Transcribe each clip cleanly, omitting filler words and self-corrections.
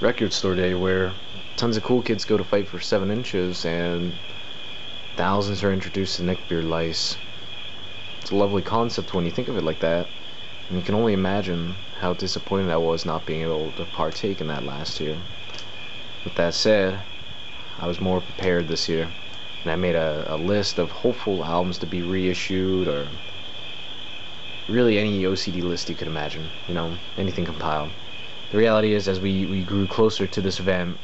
record store day where tons of cool kids go to fight for 7 inches and thousands are introduced to neckbeard lice. It's a lovely concept when you think of it like that, and you can only imagine how disappointed I was not being able to partake in that last year. With that said, I was more prepared this year, and I made a list of hopeful albums to be reissued, or really any OCD list you could imagine, you know, anything compiled. The reality is, as we grew closer to this event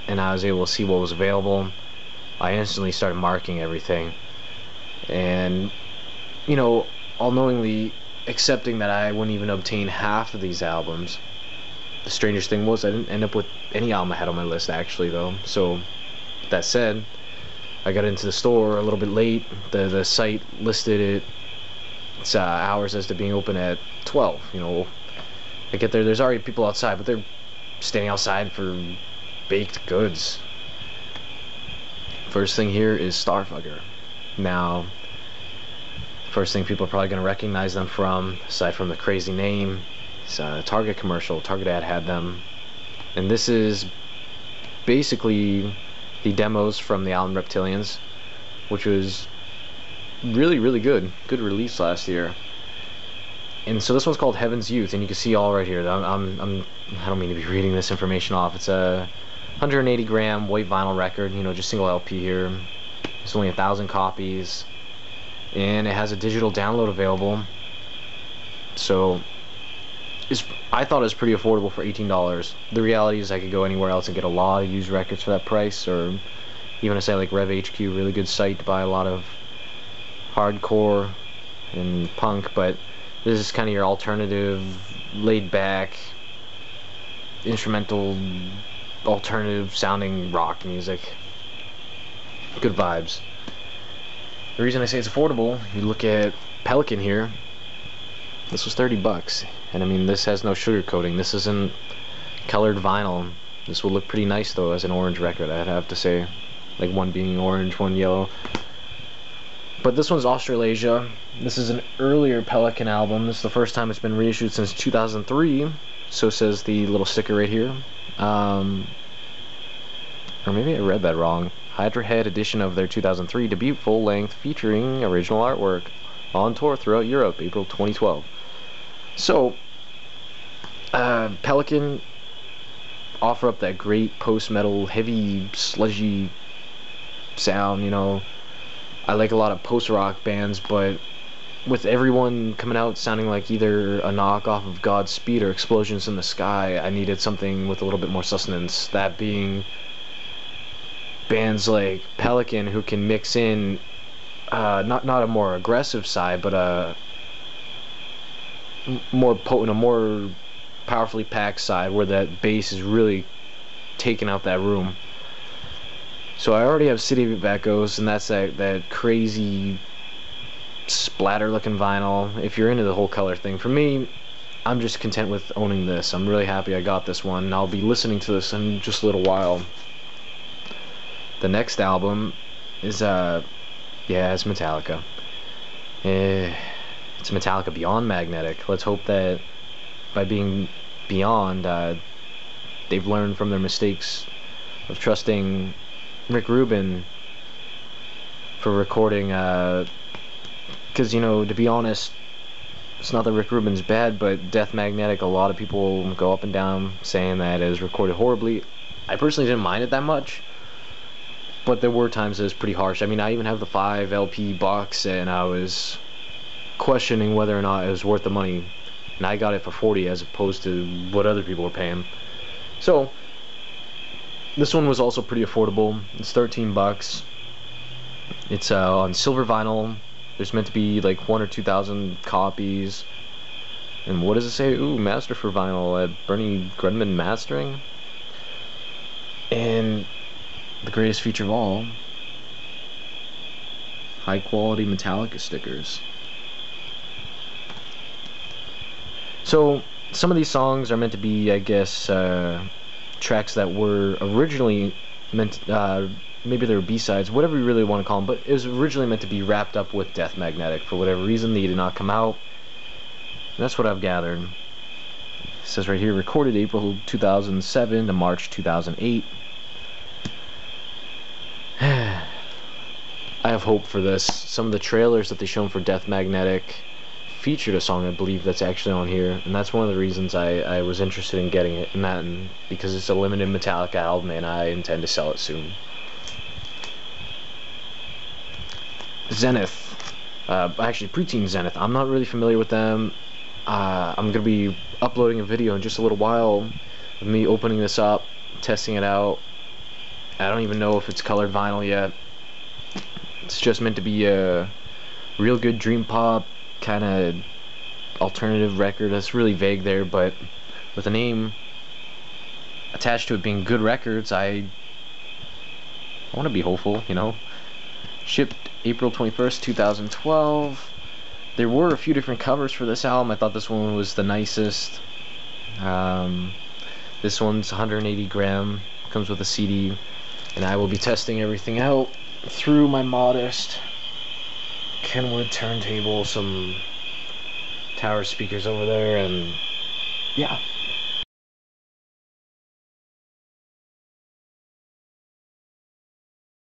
and I was able to see what was available, I instantly started marking everything, and, you know, all knowingly accepting that I wouldn't even obtain half of these albums. The strangest thing was I didn't end up with any album I had on my list, actually, though. So, with that said, I got into the store a little bit late. The site listed its hours as to being open at 12. You know, I get there's already people outside, but they're standing outside for baked goods. First thing here is Starfucker. Now, first thing people are probably going to recognize them from, aside from the crazy name, it's a Target commercial. Target ad had them, and this is basically the demos from the album Reptilians, which was really good release last year. And so this one's called Heaven's Youth, and you can see all right here. I don't mean to be reading this information off. It's a 180 gram white vinyl record, you know, just single LP here. It's only 1,000 copies, and it has a digital download available. So I thought it was pretty affordable for $18. The reality is I could go anywhere else and get a lot of used records for that price, or even a site like Rev HQ, really good site to buy a lot of hardcore and punk, but this is kind of your alternative, laid back, instrumental, alternative sounding rock music. Good vibes. The reason I say it's affordable, you look at Pelican here, this was $30, and I mean, this has no sugar coating. This isn't colored vinyl. This would look pretty nice though as an orange record, I'd have to say, like one being orange, one yellow. But this one's Australasia. This is an earlier Pelican album. This is the first time it's been reissued since 2003. So says the little sticker right here. Or maybe I read that wrong. Hydra Head edition of their 2003 debut full length featuring original artwork. On tour throughout Europe, April 2012. So, Pelican offer up that great post-metal, heavy, sludgy sound, you know. I like a lot of post-rock bands, but with everyone coming out sounding like either a knockoff of Godspeed or Explosions in the Sky, I needed something with a little bit more sustenance. That being bands like Pelican, who can mix in not a more aggressive side, but a more potent, a more powerfully packed side, where that bass is really taking out that room. So I already have City of Echoes, and that's that crazy splatter looking vinyl, if you're into the whole color thing. For me, I'm just content with owning this. I'm really happy I got this one, and I'll be listening to this in just a little while. The next album is it's Metallica. It's Metallica Beyond Magnetic. Let's hope that by being beyond, they've learned from their mistakes of trusting Rick Rubin for recording, because, you know, to be honest, it's not that Rick Rubin's bad, but Death Magnetic, a lot of people go up and down saying that it was recorded horribly. I personally didn't mind it that much, but there were times it was pretty harsh. I mean, I even have the 5 LP box, and I was questioning whether or not it was worth the money, and I got it for $40 as opposed to what other people were paying. So this one was also pretty affordable. It's $13. It's on silver vinyl. There's meant to be like 1,000 or 2,000 copies. And what does it say? Ooh, master for vinyl at Bernie Grunman Mastering. And the greatest feature of all, high quality Metallica stickers. So some of these songs are meant to be, I guess, tracks that were originally meant, maybe they were B-sides, whatever you really want to call them, but it was originally meant to be wrapped up with Death Magnetic. For whatever reason, they did not come out. And that's what I've gathered. says right here, recorded April 2007 to March 2008. I have hope for this. Some of the trailers that they shown for Death Magnetic featured a song, I believe, that's actually on here, and that's one of the reasons I was interested in getting it, and because it's a limited Metallica album and I intend to sell it soon. Zenith. Actually, Preteen Zenith. I'm not really familiar with them. I'm going to be uploading a video in just a little while of me opening this up, testing it out. I don't even know if it's colored vinyl yet. It's just meant to be a real good dream pop kind of alternative record. That's really vague there, but with a name attached to it being Good Records, I want to be hopeful, you know. Shipped April 21st, 2012. There were a few different covers for this album. I thought this one was the nicest. This one's 180 gram, comes with a CD, and I will be testing everything out through my modest Kenwood turntable, some tower speakers over there, and yeah.